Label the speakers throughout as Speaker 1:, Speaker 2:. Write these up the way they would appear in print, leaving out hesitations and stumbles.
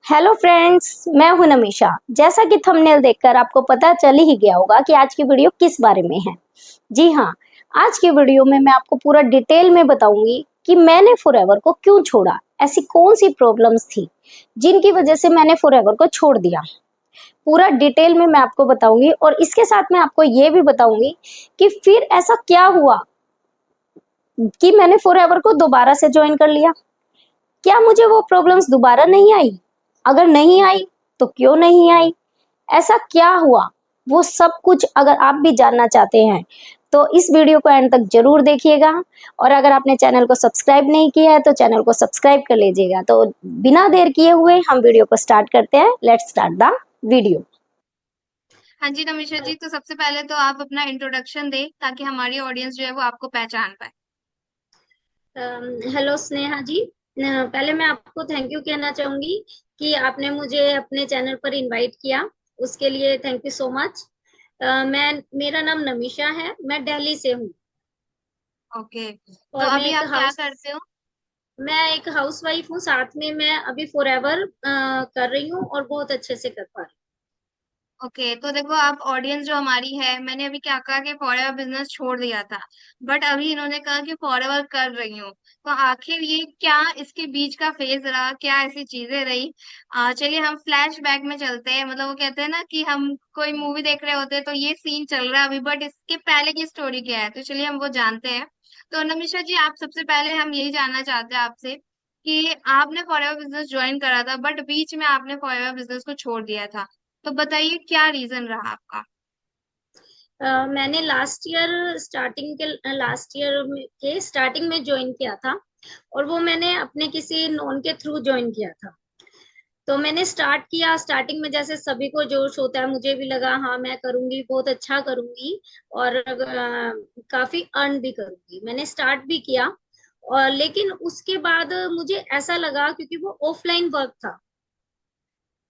Speaker 1: Hello friends, मैं हूं नमीशा। जैसा कि थंबनेल देखकर आपको पता चल ही गया होगा कि आज की वीडियो किस बारे में है। जी हाँ, आज की वीडियो में मैं आपको पूरा डिटेल में बताऊंगी कि मैंने फॉरएवर को क्यों छोड़ा। ऐसी कौन सी प्रॉब्लम्स थी जिनकी वजह से मैंने फॉरएवर को छोड़ दिया। पूरा डिटेल में मैं आपको बताऊंगी और इसके साथ मैं आपको ये भी बताऊंगी कि फिर ऐसा क्या हुआ कि मैंने फॉरएवर को दोबारा से ज्वाइन कर लिया। क्या मुझे वो प्रॉब्लम्स दोबारा नहीं आई? अगर नहीं आई तो क्यों नहीं आई? ऐसा क्या हुआ? वो सब कुछ अगर आप भी जानना चाहते हैं तो इस वीडियो को एंड तक जरूर देखिएगा। और अगर आपने चैनल को सब्सक्राइब नहीं किया है तो चैनल को सब्सक्राइब कर लीजिएगा। तो बिना देर किए हुए हम वीडियो को स्टार्ट करते हैं। Let's start the video.
Speaker 2: हाँ जी नमिशा जी, तो सबसे पहले तो आप अपना इंट्रोडक्शन दें ताकि हमारी ऑडियंस जो है वो आपको पहचान पाए।
Speaker 3: हेलो स्नेहा जी। पहले मैं आपको थैंक यू कहना चाहूंगी कि आपने मुझे अपने चैनल पर इनवाइट किया। उसके लिए थैंक यू सो मच। मैं मेरा नाम नमीशा है, मैं दिल्ली से हूँ।
Speaker 2: ओके, तो
Speaker 3: और
Speaker 2: अभी आप क्या करते हो?
Speaker 3: मैं एक हाउस वाइफ हूँ। साथ में मैं अभी फॉरएवर कर रही हूँ और बहुत अच्छे से कर पा रही
Speaker 2: ओके, तो देखो आप ऑडियंस जो हमारी है, मैंने अभी क्या कहा कि फॉरएवर बिजनेस छोड़ दिया था, बट अभी इन्होंने कहा कि फॉरएवर कर रही हूँ। तो आखिर ये क्या इसके बीच का फेज रहा, क्या ऐसी चीजें रही? चलिए हम फ्लैश बैक में चलते हैं। मतलब वो कहते हैं ना कि हम कोई मूवी देख रहे होते हैं तो ये सीन चल रहा है अभी, बट इसके पहले की स्टोरी क्या है, तो चलिए हम वो जानते हैं। तो नमिशा जी, आप सबसे पहले हम यही जानना चाहते हैं आपसे कि आपने फॉरएवर बिजनेस ज्वाइन करा था बट बीच में आपने फॉरएवर बिजनेस को छोड़ दिया था। तो बताइए क्या रीजन रहा आपका?
Speaker 3: मैंने लास्ट ईयर के स्टार्टिंग में ज्वाइन किया था। और वो मैंने अपने किसी नॉन के थ्रू ज्वाइन किया था। तो मैंने स्टार्ट किया। स्टार्टिंग में जैसे सभी को जोश होता है, मुझे भी लगा हाँ मैं करूंगी, बहुत अच्छा करूंगी और काफी अर्न भी करूंगी। मैंने स्टार्ट भी किया। और लेकिन उसके बाद मुझे ऐसा लगा, क्योंकि वो ऑफलाइन वर्क था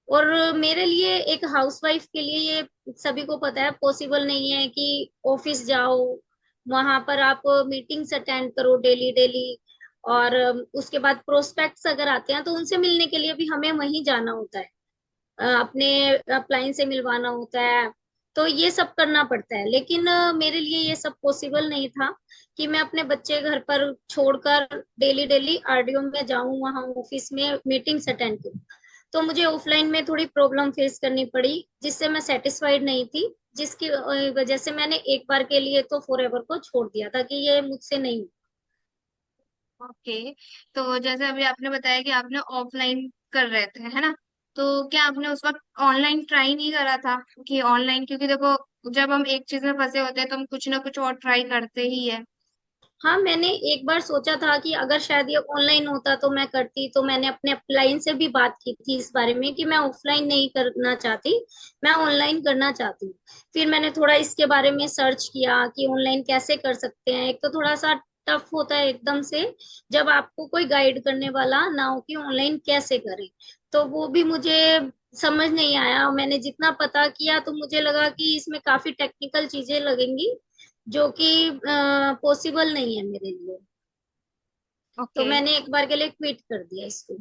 Speaker 3: और मेरे लिए एक हाउसवाइफ के लिए ये सभी को पता है पॉसिबल नहीं है कि ऑफिस जाओ, वहां पर आप मीटिंग्स अटेंड करो डेली डेली। और उसके बाद प्रोस्पेक्ट्स अगर आते हैं तो उनसे मिलने के लिए भी हमें वहीं जाना होता है। अपने क्लाइंट से मिलवाना होता है। तो ये सब करना पड़ता है। लेकिन मेरे लिए ये सब पॉसिबल नहीं था कि मैं अपने बच्चे घर पर छोड़कर डेली डेली आरडीओ में जाऊं, वहां ऑफिस में मीटिंग्स अटेंड करूं। तो मुझे ऑफलाइन में थोड़ी प्रॉब्लम फेस करनी पड़ी, जिससे मैं सेटिस्फाइड नहीं थी। जिसकी वजह से मैंने एक बार के लिए तो फॉरएवर को छोड़ दिया था कि ये मुझसे नहीं।
Speaker 2: ओके, तो जैसे अभी आपने बताया कि आपने ऑफलाइन कर रहे थे, है ना? तो क्या आपने उस वक्त ऑनलाइन ट्राई नहीं करा था कि ऑनलाइन, क्योंकि देखो जब हम एक चीज में फंसे होते हैं तो हम कुछ ना कुछ और ट्राई करते ही है।
Speaker 3: हाँ, मैंने एक बार सोचा था कि अगर शायद ये ऑनलाइन होता तो मैं करती। तो मैंने अपने अपलाइन से भी बात की थी इस बारे में कि मैं ऑफलाइन नहीं करना चाहती, मैं ऑनलाइन करना चाहती हूँ। फिर मैंने थोड़ा इसके बारे में सर्च किया कि ऑनलाइन कैसे कर सकते हैं। एक तो थोड़ा सा टफ होता है एकदम से, जब आपको कोई गाइड करने वाला ना हो कि ऑनलाइन कैसे करें। तो वो भी मुझे समझ नहीं आया। मैंने जितना पता किया तो मुझे लगा कि इसमें काफी टेक्निकल चीजें लगेंगी, जो कि पॉसिबल नहीं है मेरे लिए। तो
Speaker 2: ओके।
Speaker 3: मैंने एक बार के लिए क्विट कर दिया इसको।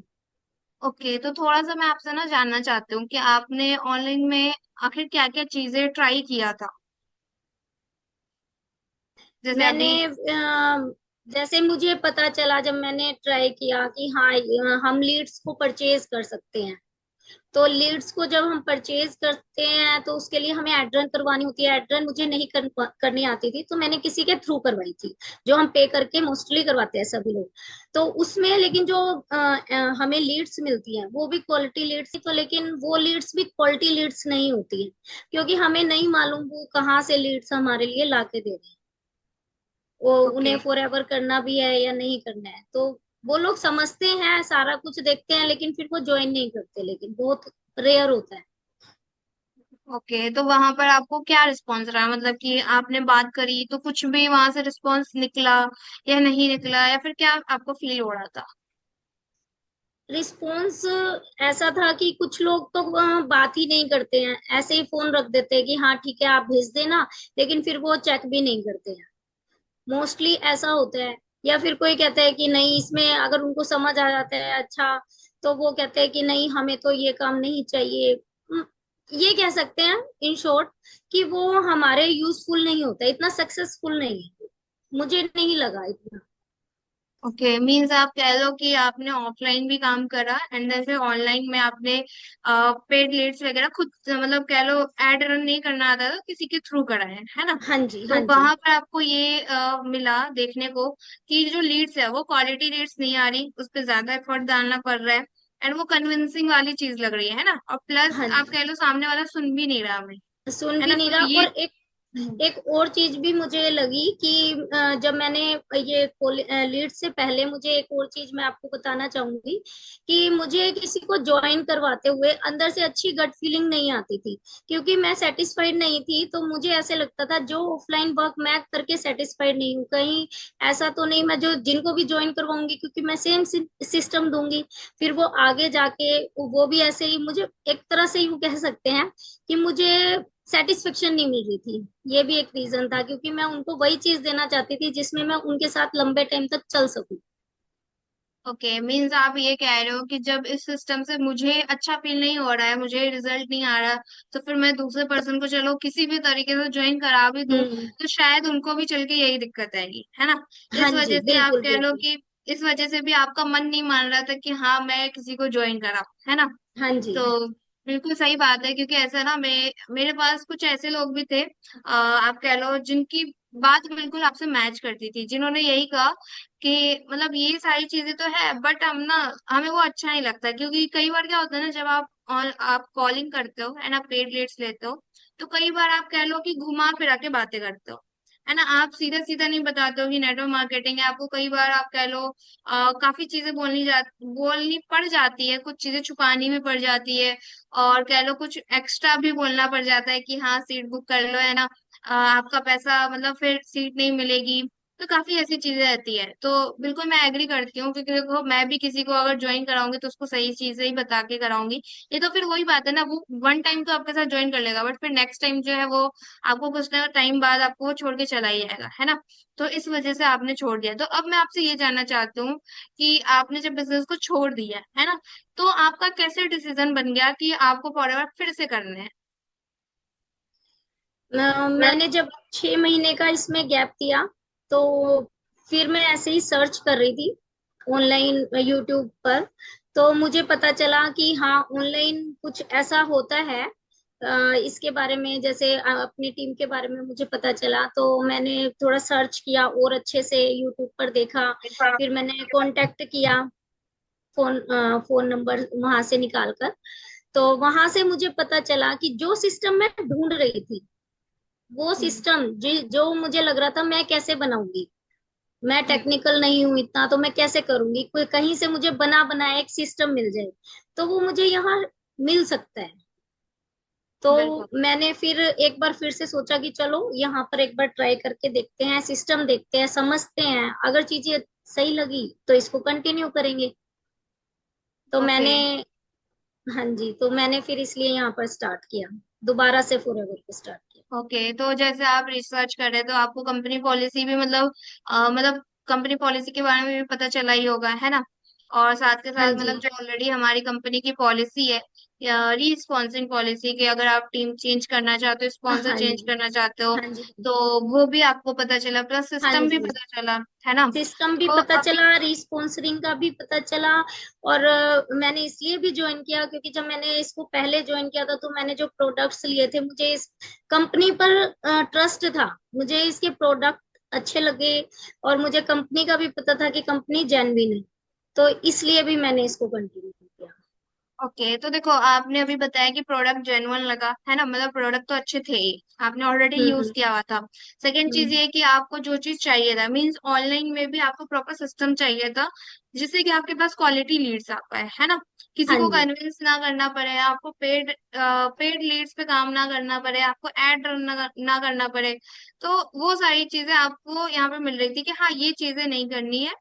Speaker 2: ओके, तो थोड़ा सा मैं आपसे ना जानना चाहती हूँ कि आपने ऑनलाइन में आखिर क्या क्या चीजें ट्राई किया था। जैसे
Speaker 3: मैंने
Speaker 2: अभी।
Speaker 3: जैसे मुझे पता चला जब मैंने ट्राई किया कि हाँ हम लीड्स को परचेज कर सकते हैं। तो लीड्स को जब हम परचेज करते हैं तो उसके लिए हमें एड्रन करवानी होती है। एड्रन मुझे नहीं करनी आती थी, तो मैंने किसी के थ्रू करवाई थी, जो हम पे करके मोस्टली करवाते हैं सभी लोग। तो उसमें लेकिन जो हमें लीड्स मिलती हैं वो भी क्वालिटी लीड्स ही। तो लेकिन वो लीड्स भी क्वालिटी लीड्स नहीं होती है, क्योंकि हमें नहीं मालूम वो कहाँ से लीड्स हमारे लिए ला के दे रहे हैं। वो
Speaker 2: ओके।
Speaker 3: उन्हें फॉर एवर करना भी है या नहीं करना है। तो वो लोग समझते हैं, सारा कुछ देखते हैं, लेकिन फिर वो ज्वाइन नहीं करते। लेकिन बहुत रेयर होता है।
Speaker 2: ओके, तो वहां पर आपको क्या रिस्पॉन्स रहा? मतलब कि आपने बात करी तो कुछ भी वहां से रिस्पॉन्स निकला या नहीं निकला, या फिर क्या आपको फील हो रहा था?
Speaker 3: रिस्पॉन्स ऐसा था कि कुछ लोग तो बात ही नहीं करते हैं, ऐसे ही फोन रख देते हैं कि हाँ ठीक है आप भेज देना, लेकिन फिर वो चेक भी नहीं करते हैं। मोस्टली ऐसा होता है। या फिर कोई कहता है कि नहीं, इसमें अगर उनको समझ आ जाता है अच्छा, तो वो कहते हैं कि नहीं, हमें तो ये काम नहीं चाहिए। ये कह सकते हैं इन शॉर्ट कि वो हमारे यूजफुल नहीं होता, इतना सक्सेसफुल नहीं है, मुझे नहीं लगा इतना।
Speaker 2: ओके, मीन्स आप कह लो कि आपने ऑफलाइन भी काम करा एंड देन फिर ऑनलाइन में आपने पेड लीड्स वगैरह खुद से, मतलब कह लो एड रन नहीं करना आता तो किसी के थ्रू करा है ना।
Speaker 3: हाँ जी,
Speaker 2: तो
Speaker 3: हाँ जी।
Speaker 2: वहां पर आपको ये मिला देखने को कि जो लीड्स है वो क्वालिटी लीड्स नहीं आ रही, उस पर ज्यादा एफर्ट डालना पड़ रहा है एंड वो कन्विंसिंग वाली चीज लग रही है ना, और प्लस
Speaker 3: हाँ
Speaker 2: आप
Speaker 3: जी,
Speaker 2: कह लो सामने वाला सुन भी नहीं रहा हमें,
Speaker 3: सुन
Speaker 2: है
Speaker 3: भी
Speaker 2: ना,
Speaker 3: नहीं
Speaker 2: तो
Speaker 3: रहा।
Speaker 2: ये।
Speaker 3: और एक
Speaker 2: हम्म,
Speaker 3: एक और चीज भी मुझे लगी कि जब मैंने ये लीड से पहले, मुझे एक और चीज मैं आपको बताना चाहूंगी कि मुझे किसी को ज्वाइन करवाते हुए अंदर से अच्छी गट फीलिंग नहीं आती थी, क्योंकि मैं सेटिस्फाइड नहीं थी। तो मुझे ऐसे लगता था जो ऑफलाइन वर्क मैं करके सेटिस्फाइड नहीं हूँ, कहीं ऐसा तो नहीं मैं जो जिनको भी ज्वाइन करवाऊंगी, क्योंकि मैं सेम सिस्टम दूंगी, फिर वो आगे जाके वो भी ऐसे ही, मुझे एक तरह से यूँ कह सकते हैं कि मुझे सेटिस्फेक्शन नहीं मिल रही थी। ये भी एक रीजन था, क्योंकि मैं उनको वही चीज देना चाहती थी जिसमें मैं उनके साथ लंबे टाइम तक चल सकूं।
Speaker 2: ओके, मीन्स आप ये कह रहे हो कि जब इस सिस्टम से मुझे अच्छा फील नहीं हो रहा है, मुझे रिजल्ट नहीं आ रहा, तो फिर मैं दूसरे पर्सन को चलो किसी भी तरीके से ज्वाइन करा भी दूं
Speaker 3: हम्म।
Speaker 2: तो शायद उनको भी चल के यही दिक्कत आएगी, है ना।
Speaker 3: हाँ
Speaker 2: इस
Speaker 3: जी,
Speaker 2: वजह से आप
Speaker 3: बिल्कुल
Speaker 2: कह लो
Speaker 3: बिल्कुल।
Speaker 2: कि इस वजह से भी आपका मन नहीं मान रहा था कि हाँ मैं किसी को ज्वाइन करा, है ना।
Speaker 3: हाँ जी।
Speaker 2: तो बिल्कुल सही बात है, क्योंकि ऐसा ना मेरे पास कुछ ऐसे लोग भी थे, आप कह लो जिनकी बात बिल्कुल आपसे मैच करती थी, जिन्होंने यही कहा कि मतलब ये सारी चीजें तो है बट हम ना, हमें वो अच्छा नहीं लगता, क्योंकि कई बार क्या होता है ना, जब आप कॉलिंग करते हो एंड आप पेड लीड्स लेते हो, तो कई बार आप कह लो कि घुमा फिरा के बातें करते हो, है ना। आप सीधा सीधा नहीं बताते हो कि नेटवर्क मार्केटिंग है, आपको कई बार आप कह लो काफी चीजें बोलनी पड़ जाती है, कुछ चीजें छुपानी भी पड़ जाती है, और कह लो कुछ एक्स्ट्रा भी बोलना पड़ जाता है कि हाँ सीट बुक कर लो, है ना। आपका पैसा मतलब फिर सीट नहीं मिलेगी, तो काफी ऐसी चीजें रहती है। तो बिल्कुल मैं एग्री करती हूँ, क्योंकि देखो मैं भी किसी को अगर ज्वाइन कराऊंगी तो उसको सही चीजें ही बता के कराऊंगी। ये तो फिर वही बात है ना, वो वन टाइम तो आपके साथ ज्वाइन कर लेगा बट फिर नेक्स्ट टाइम जो है वो आपको कुछ ना टाइम बाद आपको वो छोड़ के चला ही जाएगा, है ना। तो इस वजह से आपने छोड़ दिया। तो अब मैं आपसे ये जानना चाहती हूँ कि आपने जब बिजनेस को छोड़ दिया है ना, तो आपका कैसे डिसीजन बन गया कि आपको फॉरएवर फिर से करने हैं।
Speaker 3: मैंने जब 6 महीने का इसमें गैप दिया, तो फिर मैं ऐसे ही सर्च कर रही थी ऑनलाइन यूट्यूब पर। तो मुझे पता चला कि हाँ, ऑनलाइन कुछ ऐसा होता है। इसके बारे में, जैसे अपनी टीम के बारे में मुझे पता चला, तो मैंने थोड़ा सर्च किया और अच्छे से यूट्यूब पर देखा। फिर मैंने कांटेक्ट किया, फोन नंबर वहां से निकाल कर। तो वहां से मुझे पता चला कि जो सिस्टम मैं ढूंढ रही थी, वो
Speaker 2: हम्म,
Speaker 3: सिस्टम जो मुझे लग रहा था मैं कैसे बनाऊंगी, मैं
Speaker 2: हम्म,
Speaker 3: टेक्निकल नहीं हूं इतना, तो मैं कैसे करूंगी, कोई कहीं से मुझे बना बनाया एक सिस्टम मिल जाए तो वो मुझे यहाँ मिल सकता है। तो
Speaker 2: बिल्कुल।
Speaker 3: मैंने फिर एक बार फिर से सोचा कि चलो यहाँ पर एक बार ट्राई करके देखते हैं, सिस्टम देखते हैं, समझते हैं, अगर चीजें सही लगी तो इसको कंटिन्यू करेंगे। तो
Speaker 2: ओके।
Speaker 3: मैंने, हाँ जी, तो मैंने फिर इसलिए यहाँ पर स्टार्ट किया, दोबारा से फॉरएवर को स्टार्ट किया।
Speaker 2: ओके, तो जैसे आप रिसर्च कर रहे हैं तो आपको कंपनी पॉलिसी भी मतलब कंपनी पॉलिसी के बारे में भी पता चला ही होगा, है ना। और साथ के
Speaker 3: हाँ
Speaker 2: साथ
Speaker 3: जी,
Speaker 2: मतलब जो ऑलरेडी हमारी कंपनी की पॉलिसी है, या री स्पॉन्सरिंग पॉलिसी, कि अगर आप टीम चेंज करना चाहते हो, स्पॉन्सर
Speaker 3: हाँ
Speaker 2: चेंज
Speaker 3: जी,
Speaker 2: करना चाहते हो,
Speaker 3: हाँ जी,
Speaker 2: तो वो भी आपको पता चला, प्लस
Speaker 3: हाँ
Speaker 2: सिस्टम भी
Speaker 3: जी,
Speaker 2: पता चला, है ना।
Speaker 3: सिस्टम भी
Speaker 2: तो
Speaker 3: पता
Speaker 2: अभी।
Speaker 3: चला, रिस्पॉन्सरिंग का भी पता चला। और मैंने इसलिए भी ज्वाइन किया क्योंकि जब मैंने इसको पहले ज्वाइन किया था, तो मैंने जो प्रोडक्ट्स लिए थे, मुझे इस कंपनी पर ट्रस्ट था, मुझे इसके प्रोडक्ट अच्छे लगे, और मुझे कंपनी का भी पता था कि कंपनी जेन्युइन है। तो इसलिए भी मैंने इसको कंटिन्यू किया।
Speaker 2: ओके, तो देखो आपने अभी बताया कि प्रोडक्ट जेन्युइन लगा, है ना, मतलब प्रोडक्ट तो अच्छे थे ही, आपने ऑलरेडी यूज
Speaker 3: हम्म।
Speaker 2: किया हुआ था। सेकंड चीज
Speaker 3: हम्म।
Speaker 2: ये कि आपको जो चीज चाहिए था, मींस ऑनलाइन में भी आपको प्रॉपर सिस्टम चाहिए था, जिससे कि आपके पास क्वालिटी लीड्स आ पाए, है ना। किसी
Speaker 3: हाँ
Speaker 2: को
Speaker 3: जी,
Speaker 2: कन्विंस ना करना पड़े, आपको पेड लीड्स पे काम ना करना पड़े, आपको एड रन ना करना पड़े। तो वो सारी चीजें आपको यहाँ पे मिल रही थी कि हाँ ये चीजें नहीं करनी है,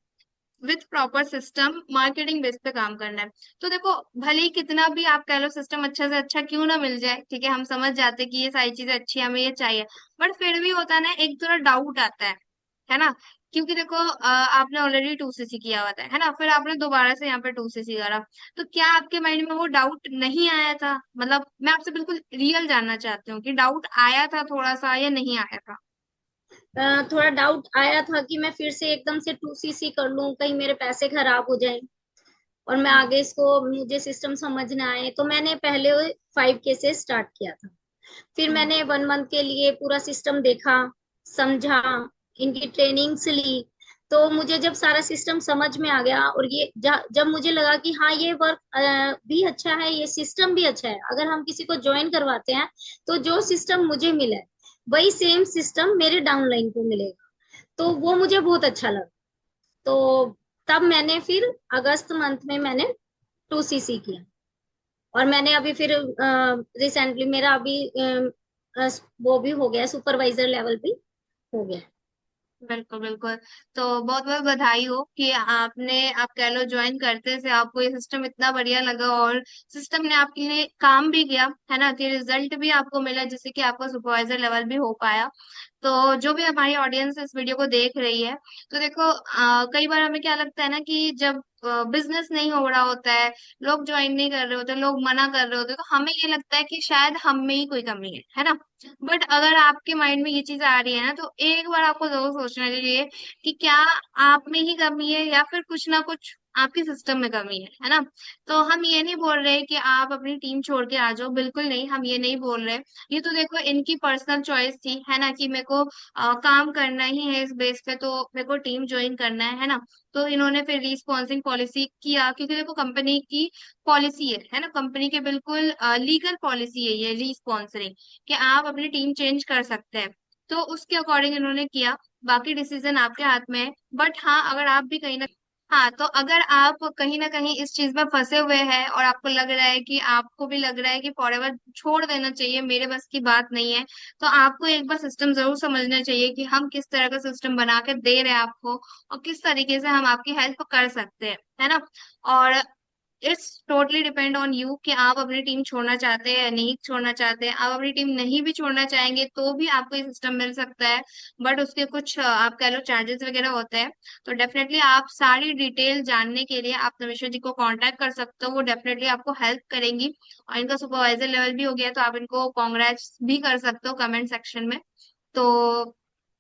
Speaker 2: with proper system marketing base पे काम करना है। तो देखो, भले ही कितना भी आप कह लो सिस्टम अच्छा से अच्छा क्यों ना मिल जाए, ठीक है, हम समझ जाते हैं कि ये सारी चीजें अच्छी हैं, हमें ये चाहिए, बट फिर भी होता है ना, एक थोड़ा डाउट आता है ना, क्योंकि देखो आपने ऑलरेडी 2cc किया हुआ था, है ना, फिर आपने दोबारा से यहाँ पे 2cc करा, तो क्या आपके माइंड में वो डाउट नहीं आया था? मतलब मैं आपसे बिल्कुल रियल जानना चाहती हूँ कि डाउट आया था थोड़ा सा या नहीं आया था?
Speaker 3: थोड़ा डाउट आया था कि मैं फिर से एकदम से 2cc कर लूं, कहीं मेरे पैसे खराब हो जाएं और मैं
Speaker 2: हम्म।
Speaker 3: आगे इसको मुझे सिस्टम समझ ना आए। तो मैंने पहले 5K से स्टार्ट किया था। फिर
Speaker 2: हम्म।
Speaker 3: मैंने 1 मंथ के लिए पूरा सिस्टम देखा, समझा, इनकी ट्रेनिंग्स ली। तो मुझे जब सारा सिस्टम समझ में आ गया और ये जब मुझे लगा कि हाँ ये वर्क भी अच्छा है, ये सिस्टम भी अच्छा है, अगर हम किसी को ज्वाइन करवाते हैं तो जो सिस्टम मुझे मिला है वही सेम सिस्टम मेरे डाउनलाइन को मिलेगा, तो वो मुझे बहुत अच्छा लगा। तो तब मैंने फिर अगस्त मंथ में मैंने 2cc किया। और मैंने अभी फिर रिसेंटली मेरा अभी वो भी हो गया, सुपरवाइजर लेवल भी हो गया।
Speaker 2: बिल्कुल बिल्कुल। तो बहुत बहुत बधाई हो कि आपने, आप कह लो, ज्वाइन करते से आपको ये सिस्टम इतना बढ़िया लगा और सिस्टम ने आपके लिए काम भी किया, है ना, कि रिजल्ट भी आपको मिला जिससे कि आपका सुपरवाइजर लेवल भी हो पाया। तो जो भी हमारी ऑडियंस इस वीडियो को देख रही है, तो देखो कई बार हमें क्या लगता है ना कि जब बिजनेस नहीं हो रहा होता है, लोग ज्वाइन नहीं कर रहे होते, लोग मना कर रहे होते, तो हमें ये लगता है कि शायद हम में ही कोई कमी है ना। बट अगर आपके माइंड में ये चीज आ रही है ना, तो एक बार आपको जरूर सोचना चाहिए कि क्या आप में ही कमी है या फिर कुछ ना कुछ आपके सिस्टम में कमी है ना। तो हम ये नहीं बोल रहे कि आप अपनी टीम छोड़ के आ जाओ, बिल्कुल नहीं, हम ये नहीं बोल रहे। ये तो देखो इनकी पर्सनल चॉइस थी, है ना, कि मेरे को काम करना ही है इस बेस पे, तो मेरे को टीम ज्वाइन करना है ना। तो इन्होंने फिर रीस्पॉन्सिंग पॉलिसी किया, क्योंकि देखो कंपनी की पॉलिसी है ना, कंपनी के बिल्कुल लीगल पॉलिसी है ये रीस्पॉन्सिंग, कि आप अपनी टीम चेंज कर सकते हैं। तो उसके अकॉर्डिंग इन्होंने किया, बाकी डिसीजन आपके हाथ में है। बट हाँ, अगर आप भी कहीं ना, हाँ, तो अगर आप कहीं ना कहीं इस चीज में फंसे हुए हैं और आपको लग रहा है कि आपको भी लग रहा है कि फॉरएवर छोड़ देना चाहिए, मेरे बस की बात नहीं है, तो आपको एक बार सिस्टम जरूर समझना चाहिए कि हम किस तरह का सिस्टम बना के दे रहे हैं आपको और किस तरीके से हम आपकी हेल्प कर सकते हैं, है ना। और it's totally depend on you कि आप अपनी टीम छोड़ना चाहते हैं या नहीं छोड़ना चाहते हैं। आप अपनी टीम नहीं भी छोड़ना चाहेंगे तो भी आपको ये सिस्टम मिल सकता है, बट उसके कुछ आप कह लो चार्जेस वगैरह होते हैं। तो डेफिनेटली आप सारी डिटेल जानने के लिए आप नमिशा जी को कांटेक्ट कर सकते हो, वो डेफिनेटली आपको हेल्प करेंगी। और इनका सुपरवाइजर लेवल भी हो गया, तो आप इनको कॉन्ग्रेट्स भी कर सकते हो कमेंट सेक्शन में। तो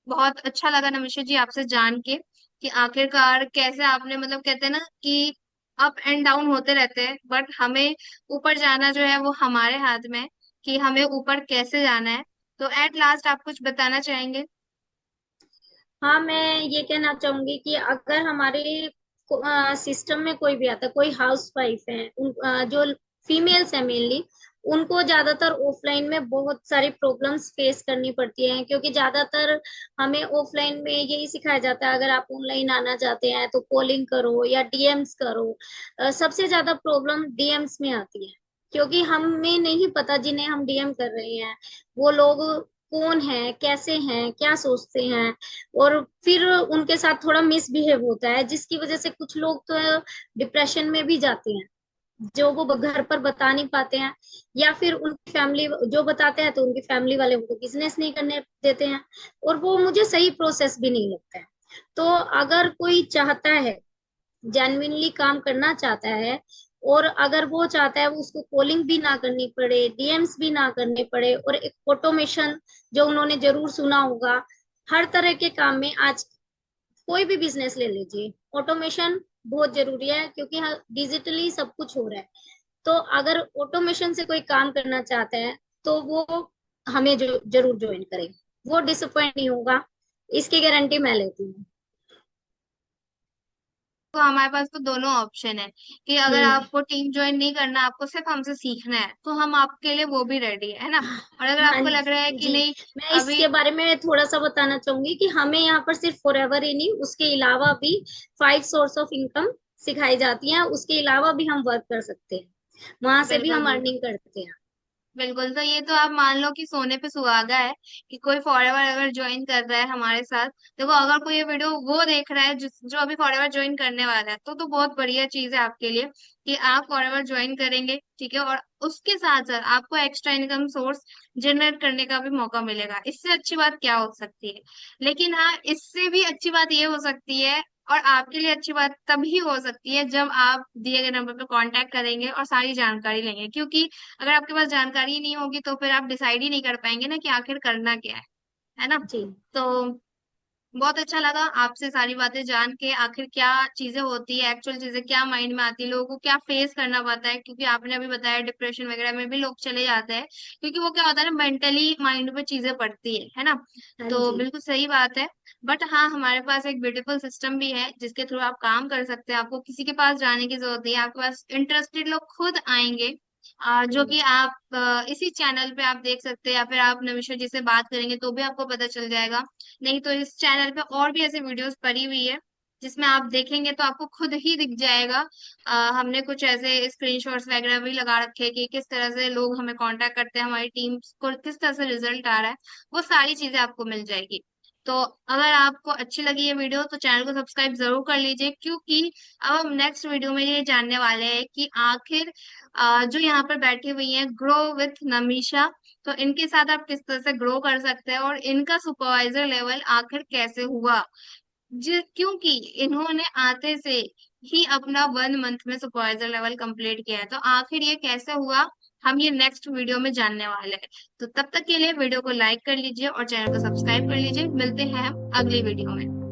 Speaker 2: बहुत अच्छा लगा नमिशा जी आपसे जान के कि आखिरकार कैसे आपने, मतलब कहते हैं ना कि अप एंड डाउन होते रहते हैं, बट हमें ऊपर जाना जो है वो हमारे हाथ में है कि हमें ऊपर कैसे जाना है। तो एट लास्ट आप कुछ बताना चाहेंगे?
Speaker 3: हाँ, मैं ये कहना चाहूंगी कि अगर हमारे सिस्टम में कोई भी आता है, कोई हाउस वाइफ है, जो फीमेल्स है मेनली, उनको ज्यादातर ऑफलाइन में बहुत सारी प्रॉब्लम्स फेस करनी पड़ती हैं, क्योंकि ज्यादातर हमें ऑफलाइन में यही सिखाया जाता है, अगर आप ऑनलाइन आना चाहते हैं तो कॉलिंग करो या डीएम्स करो। सबसे ज्यादा प्रॉब्लम डीएम्स में आती है, क्योंकि हमें नहीं पता जिन्हें हम डीएम कर रहे हैं वो लोग कौन है, कैसे हैं, क्या सोचते हैं। और फिर उनके साथ थोड़ा मिसबिहेव होता है, जिसकी वजह से कुछ लोग तो डिप्रेशन में भी जाते हैं, जो वो घर पर बता नहीं पाते हैं, या फिर उनकी फैमिली जो बताते हैं तो उनकी फैमिली वाले उनको बिजनेस नहीं करने देते हैं, और वो मुझे सही प्रोसेस भी नहीं लगता है। तो अगर कोई चाहता है, जेन्युइनली काम करना चाहता है, और अगर वो चाहता है वो उसको कॉलिंग भी ना करनी पड़े, डीएम्स भी ना करने पड़े, और एक ऑटोमेशन, जो उन्होंने जरूर सुना होगा, हर तरह के काम में आज कोई भी बिजनेस ले लीजिए, ऑटोमेशन बहुत जरूरी है, क्योंकि डिजिटली सब कुछ हो रहा है। तो अगर ऑटोमेशन से कोई काम करना चाहता है तो वो हमें जो जरूर ज्वाइन करे, वो डिसअपॉइंट नहीं होगा, इसकी गारंटी मैं लेती हूँ।
Speaker 2: तो हमारे पास तो दोनों ऑप्शन है कि अगर
Speaker 3: हम्म।
Speaker 2: आपको टीम ज्वाइन नहीं करना, आपको सिर्फ हमसे सीखना है, तो हम आपके लिए वो भी रेडी है ना। और अगर
Speaker 3: हाँ
Speaker 2: आपको लग रहा है कि
Speaker 3: जी,
Speaker 2: नहीं,
Speaker 3: मैं
Speaker 2: अभी,
Speaker 3: इसके बारे में थोड़ा सा बताना चाहूंगी कि हमें यहाँ पर सिर्फ फॉरएवर ही नहीं, उसके अलावा भी 5 सोर्स ऑफ इनकम सिखाई जाती हैं, उसके अलावा भी हम वर्क कर सकते हैं, वहां से भी
Speaker 2: बिल्कुल
Speaker 3: हम
Speaker 2: बिल्कुल।
Speaker 3: अर्निंग करते हैं।
Speaker 2: बिल्कुल, तो ये तो आप मान लो कि सोने पे सुहागा है कि कोई फॉरएवर अगर ज्वाइन कर रहा है हमारे साथ। देखो अगर कोई ये वीडियो वो देख रहा है जो अभी फॉरएवर ज्वाइन करने वाला है, तो बहुत बढ़िया चीज है आपके लिए कि आप फॉरएवर ज्वाइन करेंगे, ठीक है, और उसके साथ साथ आपको एक्स्ट्रा इनकम सोर्स जनरेट करने का भी मौका मिलेगा। इससे अच्छी बात क्या हो सकती है? लेकिन हाँ, इससे भी अच्छी बात ये हो सकती है और आपके लिए अच्छी बात तभी हो सकती है जब आप दिए गए नंबर पे कांटेक्ट करेंगे और सारी जानकारी लेंगे, क्योंकि अगर आपके पास जानकारी ही नहीं होगी तो फिर आप डिसाइड ही नहीं कर पाएंगे ना कि आखिर करना क्या है ना?
Speaker 3: जी।
Speaker 2: तो बहुत अच्छा लगा आपसे सारी बातें जान के, आखिर क्या चीजें होती है, एक्चुअल चीजें क्या माइंड में आती है, लोगों को क्या फेस करना पड़ता है, क्योंकि आपने अभी बताया डिप्रेशन वगैरह में भी लोग चले जाते हैं, क्योंकि वो क्या होता है ना, मेंटली माइंड पे चीजें पड़ती है ना?
Speaker 3: हाँ
Speaker 2: तो
Speaker 3: जी।
Speaker 2: बिल्कुल सही बात है। बट हाँ, हमारे पास एक ब्यूटीफुल सिस्टम भी है जिसके थ्रू आप काम कर सकते हैं, आपको किसी के पास जाने की जरूरत नहीं है, आपके पास इंटरेस्टेड लोग खुद आएंगे, जो
Speaker 3: हम्म।
Speaker 2: कि आप इसी चैनल पे आप देख सकते हैं, या फिर आप नमिशा जी से बात करेंगे तो भी आपको पता चल जाएगा। नहीं तो इस चैनल पे और भी ऐसी वीडियोस पड़ी हुई है जिसमें आप देखेंगे तो आपको खुद ही दिख जाएगा। हमने कुछ ऐसे स्क्रीनशॉट्स वगैरह भी लगा रखे हैं कि किस तरह से लोग हमें कांटेक्ट करते हैं, हमारी टीम को किस तरह से रिजल्ट आ रहा है, वो सारी चीजें आपको मिल जाएगी। तो अगर आपको अच्छी लगी ये वीडियो तो चैनल को सब्सक्राइब जरूर कर लीजिए, क्योंकि अब हम नेक्स्ट वीडियो में ये जानने वाले हैं कि आखिर जो यहाँ पर बैठी हुई है ग्रो विथ नमीशा, तो इनके साथ आप किस तरह से ग्रो कर सकते हैं और इनका सुपरवाइजर लेवल आखिर कैसे हुआ, क्योंकि इन्होंने आते से ही अपना 1 मंथ में सुपरवाइजर लेवल कंप्लीट किया है, तो आखिर ये कैसे हुआ हम ये नेक्स्ट वीडियो में जानने वाले हैं। तो तब तक के लिए वीडियो को लाइक कर लीजिए और चैनल को सब्सक्राइब कर लीजिए। मिलते हैं हम अगली वीडियो में।